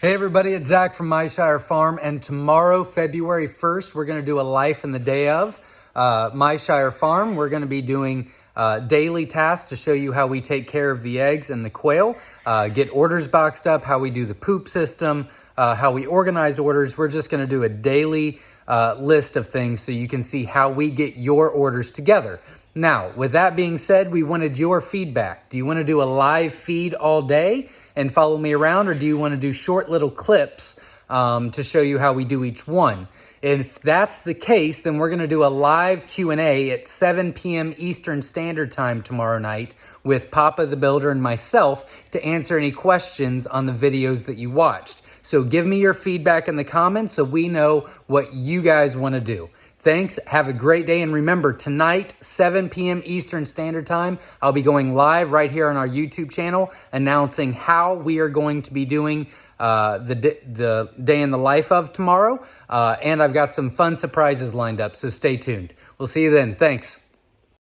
Hey everybody, it's Zach from Myshire Farm, and tomorrow, February 1st, we're going to do a life in the day of Myshire Farm. We're going to be doing daily tasks to show you how we take care of the eggs and the quail, get orders boxed up, how we do the poop system, how we organize orders. We're just going to do a daily list of things so you can see how we get your orders together. Now, with that being said, we wanted your feedback. Do you want to do a live feed all day and follow me around, or do you want to do short little clips to show you how we do each one? If that's the case, then we're going to do a live Q&A at 7 p.m. Eastern Standard Time tomorrow night with Papa the Builder and myself to answer any questions on the videos that you watched. So give me your feedback in the comments so we know what you guys want to do. Thanks. Have a great day. And remember, tonight, 7 p.m. Eastern Standard Time, I'll be going live right here on our YouTube channel announcing how we are going to be doing the day in the life of tomorrow. And I've got some fun surprises lined up, so stay tuned. We'll see you then. Thanks.